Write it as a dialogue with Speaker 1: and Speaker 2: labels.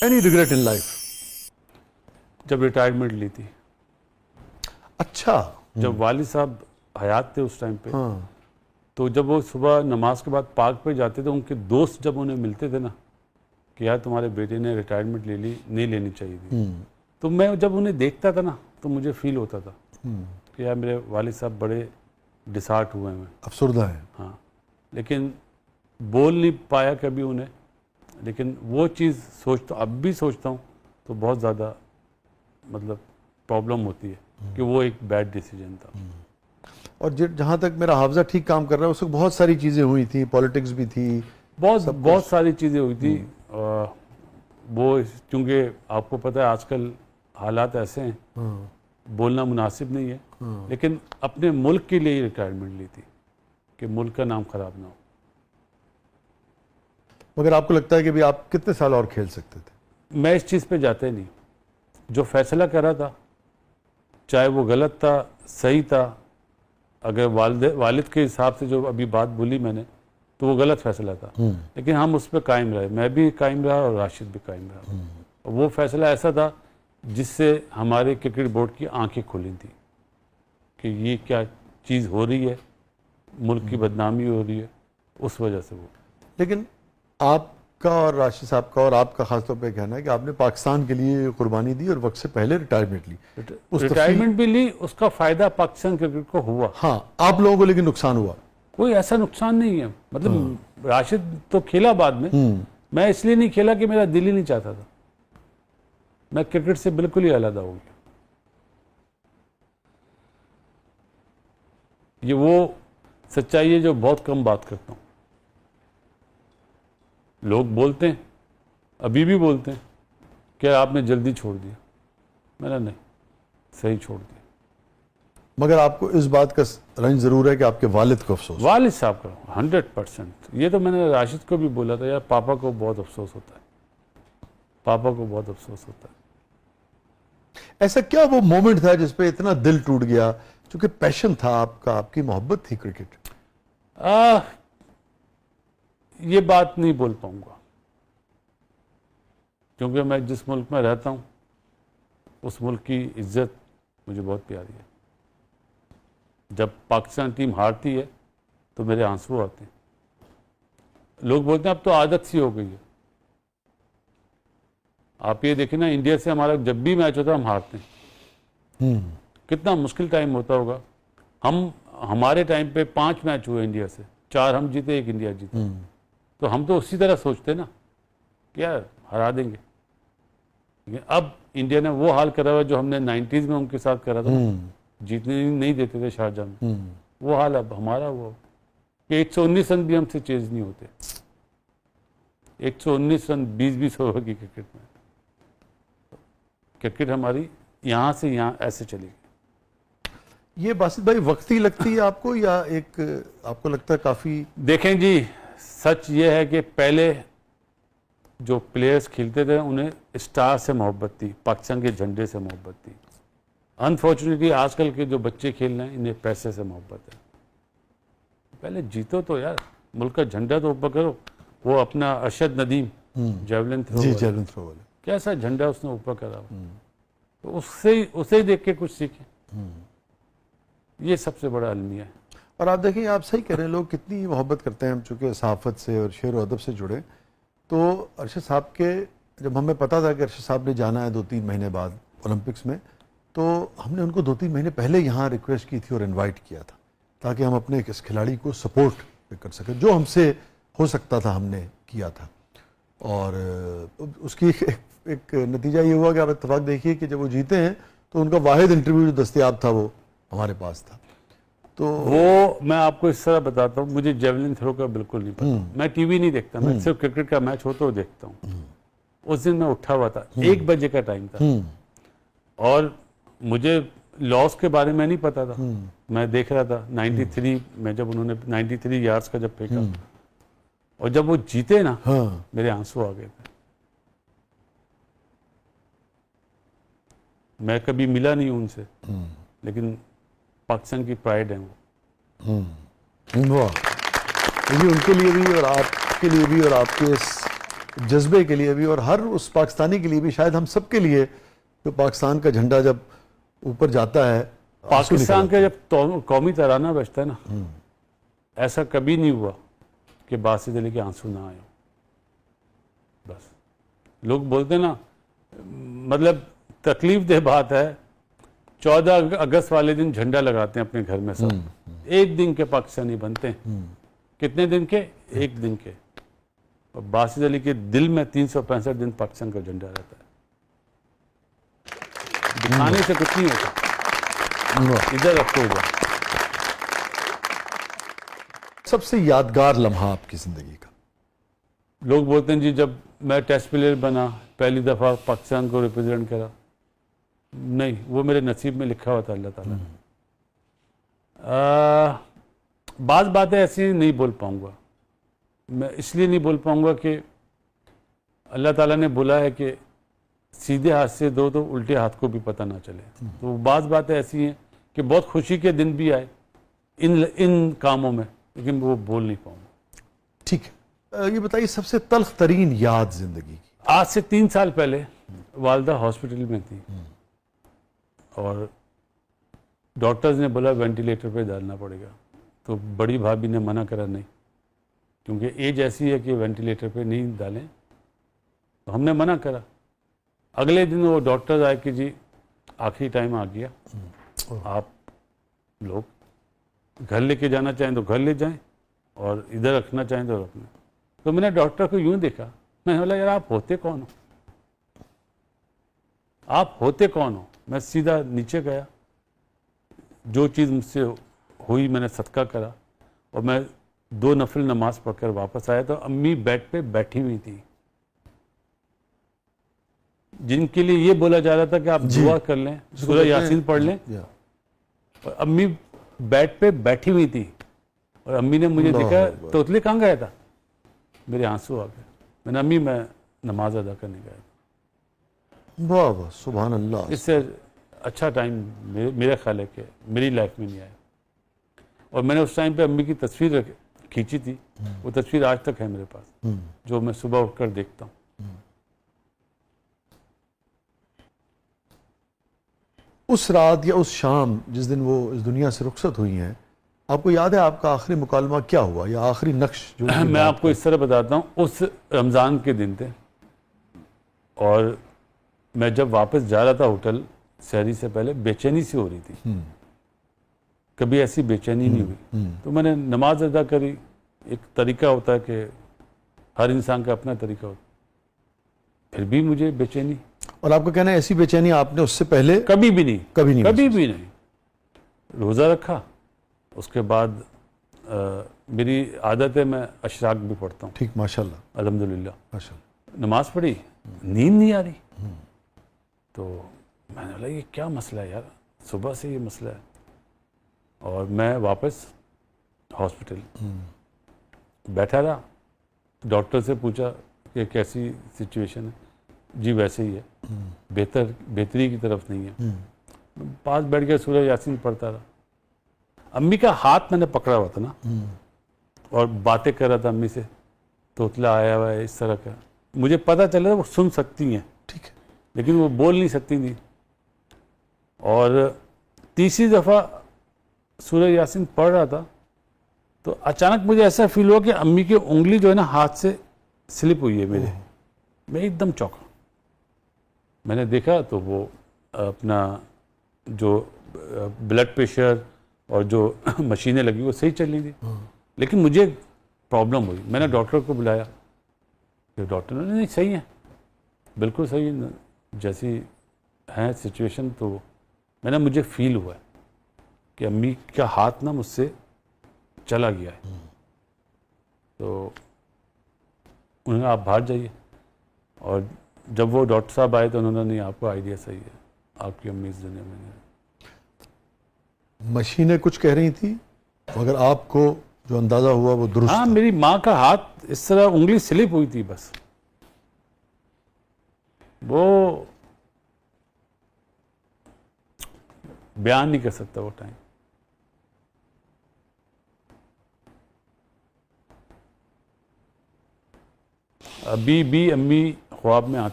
Speaker 1: Any regret in life?
Speaker 2: جب retirement لی تھی،
Speaker 1: اچھا.
Speaker 2: جب والد صاحب حیات تھے اس ٹائم پہ،
Speaker 1: ہاں.
Speaker 2: تو جب وہ صبح نماز کے بعد پارک پہ جاتے تھے، ان کے دوست جب انہیں ملتے تھے نا کہ یار تمہارے بیٹے نے ریٹائرمنٹ لے لی، نہیں لینی چاہیے تھی، تو میں جب انہیں دیکھتا تھا نا تو مجھے فیل ہوتا تھا کہ یار میرے والد صاحب بڑے ڈسہارٹ ہوئے ہیں.
Speaker 1: افسردہ ہے.
Speaker 2: ہاں، لیکن بول نہیں پایا کبھی انہیں، لیکن وہ چیز سوچتا، اب بھی سوچتا ہوں تو بہت زیادہ مطلب پرابلم ہوتی ہے کہ وہ ایک بیڈ ڈیسیجن تھا.
Speaker 1: اور جہاں تک میرا حافظہ ٹھیک کام کر رہا ہے اس وقت بہت ساری چیزیں ہوئی تھیں، پالیٹکس بھی تھی.
Speaker 2: بہت ساری چیزیں ہوئی تھی. وہ چونکہ آپ کو پتہ ہے آج کل حالات ایسے ہیں، بولنا مناسب نہیں ہے، لیکن اپنے ملک کے لیے ہی ریٹائرمنٹ لی تھی کہ ملک کا نام خراب نہ ہو.
Speaker 1: مگر آپ کو لگتا ہے کہ بھی آپ کتنے سال اور کھیل سکتے تھے؟
Speaker 2: میں اس چیز پہ جاتا ہی نہیں. جو فیصلہ کرا تھا چاہے وہ غلط تھا صحیح تھا، اگر والد کے حساب سے جو ابھی بات بولی میں نے تو وہ غلط فیصلہ تھا، لیکن ہم اس پہ قائم رہے. میں بھی قائم رہا اور راشد بھی قائم رہا. وہ فیصلہ ایسا تھا جس سے ہمارے کرکٹ بورڈ کی آنکھیں کھلی تھیں کہ یہ کیا چیز ہو رہی ہے، ملک کی بدنامی ہو رہی ہے. اس وجہ سے وہ.
Speaker 1: لیکن آپ کا اور راشد صاحب کا اور آپ کا خاص طور پہ کہنا ہے کہ آپ نے پاکستان کے لیے قربانی دی اور وقت سے پہلے ریٹائرمنٹ لی.
Speaker 2: ریٹائرمنٹ بھی لی، اس کا فائدہ پاکستان کرکٹ کو ہوا.
Speaker 1: ہاں، آپ لوگوں کو لیکن نقصان ہوا.
Speaker 2: کوئی ایسا نقصان نہیں ہے. مطلب راشد تو کھیلا بعد میں اس لیے نہیں کھیلا کہ میرا دل ہی نہیں چاہتا تھا. میں کرکٹ سے بالکل ہی علیحدہ ہو گیا. یہ وہ سچائی ہے جو بہت کم بات کرتا ہوں. لوگ بولتے ہیں، ابھی بھی بولتے ہیں کہ آپ نے جلدی چھوڑ دیا. میں نے نہیں، صحیح چھوڑ دیا.
Speaker 1: مگر آپ کو اس بات کا رنج ضرور ہے کہ آپ کے والد کو افسوس.
Speaker 2: والد صاحب کا 100%. یہ تو میں نے راشد کو بھی بولا تھا، یار پاپا کو بہت افسوس ہوتا ہے، پاپا کو بہت افسوس ہوتا ہے.
Speaker 1: ایسا کیا وہ مومنٹ تھا جس پہ اتنا دل ٹوٹ گیا؟ چونکہ پیشن تھا آپ کا، آپ کی محبت تھی کرکٹ.
Speaker 2: یہ بات نہیں بول پاؤں گا، کیونکہ میں جس ملک میں رہتا ہوں اس ملک کی عزت مجھے بہت پیاری ہے. جب پاکستان ٹیم ہارتی ہے تو میرے آنسو آتے ہیں. لوگ بولتے ہیں اب تو عادت سی ہو گئی ہے. آپ یہ دیکھیں نا، انڈیا سے ہمارا جب بھی میچ ہوتا ہے ہم ہارتے ہیں. کتنا مشکل ٹائم ہوتا ہوگا. ہمارے ٹائم پہ 5 میچ ہوئے انڈیا سے، 4 ہم جیتے، 1 انڈیا جیتے. تو ہم تو اسی طرح سوچتے نا کہ یار ہرا دیں گے. لیکن اب انڈیا نے وہ حال کرا ہوا جو ہم نے 90s میں ان کے ساتھ کرا تھا، جیتنے نہیں دیتے تھے شارجہ میں. وہ حال اب ہمارا ہوا کہ 119 رن بھی ہم سے چیز نہیں ہوتے. 119 رن 20 اوور کی کرکٹ میں. کرکٹ ہماری یہاں سے یہاں ایسے چلی گئی.
Speaker 1: یہ باسط بھائی وقتی لگتی ہے آپ کو یا ایک آپ کو لگتا ہے کافی؟
Speaker 2: دیکھیں جی، سچ یہ ہے کہ پہلے جو پلیئرز کھیلتے تھے انہیں اسٹار سے محبت تھی، پاکستان کے جھنڈے سے محبت تھی. انفارچونیٹلی آج کل کے جو بچے کھیل رہے ہیں انہیں پیسے سے محبت ہے. پہلے جیتو تو یار، ملک کا جھنڈا تو اوپر کرو. وہ اپنا ارشد ندیم جیولن تھرو، کیسا جھنڈا اس نے اوپر کرا. تو اسے دیکھ کے کچھ سیکھیں. یہ سب سے بڑا المیہ ہے.
Speaker 1: اور آپ دیکھیں، آپ صحیح کہہ رہے ہیں، لوگ کتنی محبت کرتے ہیں. ہم چونکہ صحافت سے اور شعر و ادب سے جڑے، تو ارشد صاحب کے جب ہمیں پتا تھا کہ ارشد صاحب نے جانا ہے 2-3 مہینے بعد اولمپکس میں، تو ہم نے ان کو 2-3 مہینے پہلے یہاں ریکویسٹ کی تھی اور انوائٹ کیا تھا تاکہ ہم اپنے اس کھلاڑی کو سپورٹ کر سکیں. جو ہم سے ہو سکتا تھا ہم نے کیا تھا. اور اس کی ایک نتیجہ یہ ہوا کہ آپ اتفاق دیکھیے کہ جب وہ جیتے ہیں تو ان کا واحد انٹرویو جو دستیاب تھا وہ ہمارے پاس تھا. تو
Speaker 2: وہ میں آپ کو اس طرح بتاتا ہوں، مجھے جیولن تھرو کا بالکل نہیں پتا. میں ٹی وی نہیں دیکھتا، میں صرف کرکٹ کا میچ ہوتا وہ دیکھتا ہوں. اس دن میں اٹھا ہوا تھا، 1 بجے کا ٹائم تھا، اور مجھے لاس کے بارے میں نہیں پتا تھا. میں دیکھ رہا تھا 93 میں جب انہوں نے 93 یارڈز کا جب پھینکا، اور جب وہ جیتے نا میرے آنسو آ گئے تھے. میں کبھی ملا نہیں ان سے، لیکن پاکستان کی پرائڈ ہے وہ.
Speaker 1: یہ ان کے لیے بھی اور آپ کے لیے بھی اور آپ کے اس جذبے کے لیے بھی اور ہر اس پاکستانی کے لیے بھی، شاید ہم سب کے لیے، جو پاکستان کا جھنڈا جب اوپر جاتا ہے
Speaker 2: پاکستان کا جب قومی ترانہ بجتا ہے نا، ایسا کبھی نہیں ہوا کہ باسط علی کے آنسو نہ آئے. بس لوگ بولتے ہیں نا، مطلب تکلیف دہ بات ہے، 14 اگست والے دن جھنڈا لگاتے ہیں اپنے گھر میں سب، ایک دن کے پاکستانی بنتے ہیں. کتنے دن کے؟ ایک دن کے. اور باسط علی کے دل میں 365 دن پاکستان کا جھنڈا رہتا ہے. دکھانے سے کچھ نہیں ہوتا، ادھر رکھو ادھر.
Speaker 1: سب سے یادگار لمحہ آپ کی زندگی کا؟
Speaker 2: لوگ بولتے ہیں جی جب میں ٹیسٹ پلیئر بنا، پہلی دفعہ پاکستان کو ریپرزینٹ کرا. نہیں، وہ میرے نصیب میں لکھا ہوا تھا اللہ تعالیٰ نے. بعض باتیں ایسی نہیں بول پاؤں گا. میں اس لیے نہیں بول پاؤں گا کہ اللہ تعالیٰ نے بولا ہے کہ سیدھے ہاتھ سے دو تو الٹے ہاتھ کو بھی پتہ نہ چلے. تو بعض باتیں ایسی ہیں کہ بہت خوشی کے دن بھی آئے ان کاموں میں، لیکن وہ بول نہیں پاؤں گا.
Speaker 1: ٹھیک ہے، یہ بتائیے سب سے تلخ ترین یاد زندگی کی؟
Speaker 2: آج سے 3 سال پہلے والدہ ہاسپٹل میں تھی اور ڈاکٹرز نے بولا وینٹیلیٹر پہ ڈالنا پڑے گا. تو بڑی بھابھی نے منع کرا نہیں، کیونکہ ایج ایسی ہے کہ وینٹیلیٹر پہ نہیں ڈالیں. تو ہم نے منع کرا. اگلے دن وہ ڈاکٹرز آئے کہ جی آخری ٹائم آ گیا، آپ لوگ گھر لے کے جانا چاہیں تو گھر لے جائیں اور ادھر رکھنا چاہیں تو رکھنا. تو میں نے ڈاکٹر کو یوں دیکھا، میں نے بولا یار آپ ہوتے کون ہو؟ آپ ہوتے کون ہو؟ میں سیدھا نیچے گیا، جو چیز مجھ سے ہوئی میں نے صدقہ کرا اور میں 2 نفل نماز پڑھ کر واپس آیا. تو امی بیڈ پہ بیٹھی ہوئی تھی، جن کے لیے یہ بولا جا رہا تھا کہ آپ دعا کر لیں، سورہ یاسین پڑھ لیں، اور امی بیڈ پہ بیٹھی ہوئی تھی. اور امی نے مجھے دیکھا، توتلے کہاں گیا تھا؟ میرے آنسو آ گئے. میں نے امی میں نماز ادا کرنے گیا تھا.
Speaker 1: واہ واہ، سبحان اللہ.
Speaker 2: اس سے اچھا ٹائم میرا خیال ہے کہ میری لائف میں نہیں آیا. اور میں نے اس ٹائم پہ امی کی تصویر کھینچی تھی، وہ تصویر آج تک ہے میرے پاس، جو میں صبح اٹھ کر دیکھتا ہوں.
Speaker 1: اس رات یا اس شام جس دن وہ اس دنیا سے رخصت ہوئی ہیں، آپ کو یاد ہے آپ کا آخری مکالمہ کیا ہوا یا آخری نقش جو
Speaker 2: میں آپ کو اس طرح بتاتا ہوں. اس رمضان کے دن تھے اور میں جب واپس جا رہا تھا ہوٹل سحری سے پہلے، بے چینی سی ہو رہی تھی. کبھی ایسی بے چینی نہیں ہوئی. تو میں نے نماز ادا کری. ایک طریقہ ہوتا ہے کہ ہر انسان کا اپنا طریقہ ہوتا ہے، پھر بھی مجھے بے چینی.
Speaker 1: اور آپ کا کہنا ہے ایسی بے چینی آپ نے اس سے پہلے
Speaker 2: کبھی بھی نہیں،
Speaker 1: کبھی
Speaker 2: نہیں. روزہ رکھا، اس کے بعد میری عادت ہے میں اشراق بھی پڑھتا ہوں.
Speaker 1: ٹھیک، ماشاءاللہ
Speaker 2: الحمدللہ.
Speaker 1: ماشاءاللہ.
Speaker 2: نماز پڑھی، نیند نہیں آ رہی. تو میں نے بولا یہ کیا مسئلہ ہے یار، صبح سے یہ مسئلہ ہے. اور میں واپس ہاسپٹل بیٹھا رہا. ڈاکٹر سے پوچھا کہ کیسی سچویشن ہے؟ جی ویسے ہی ہے، بہتری کی طرف نہیں ہے. پاس بیٹھ کے سورہ یاسین پڑھتا رہا. امی کا ہاتھ میں نے پکڑا ہوا تھا نا، اور باتیں کر رہا تھا امی سے، توتلا آیا ہوا ہے اس طرح کا. مجھے پتا چلا وہ سن سکتی ہیں،
Speaker 1: ٹھیک ہے،
Speaker 2: لیکن وہ بول نہیں سکتی تھی. اور تیسری دفعہ سورہ یاسین پڑھ رہا تھا تو اچانک مجھے ایسا فیل ہوا کہ امی کی انگلی جو ہے نا ہاتھ سے سلپ ہوئی ہے میرے. میں ایک دم چونکا. میں نے دیکھا تو وہ اپنا جو بلڈ پریشر اور جو مشینیں لگی وہ صحیح چل رہی تھی، لیکن مجھے پرابلم ہوئی. میں نے ڈاکٹر کو بلایا، کہ ڈاکٹر نے نہیں صحیح ہے، بالکل صحیح ہے جیسی ہے سچویشن. تو میں نے مجھے فیل ہوا ہے کہ امی کا ہاتھ نا مجھ سے چلا گیا ہے. تو انہوں نے آپ باہر جائیے. اور جب وہ ڈاکٹر صاحب آئے تو انہوں نے نہیں، آپ کو آئیڈیا صحیح ہے، آپ کی امی اس دنیا میں نہیں ہے.
Speaker 1: مشینیں کچھ کہہ رہی تھی مگر آپ کو جو اندازہ ہوا وہ درست
Speaker 2: ہاں،
Speaker 1: تھا.
Speaker 2: میری ماں کا ہاتھ اس طرح انگلی سلپ ہوئی تھی، بس وہ بیان نہیں کر سکتا وہ ٹائم. ابھی بھی امی خواب میں آتی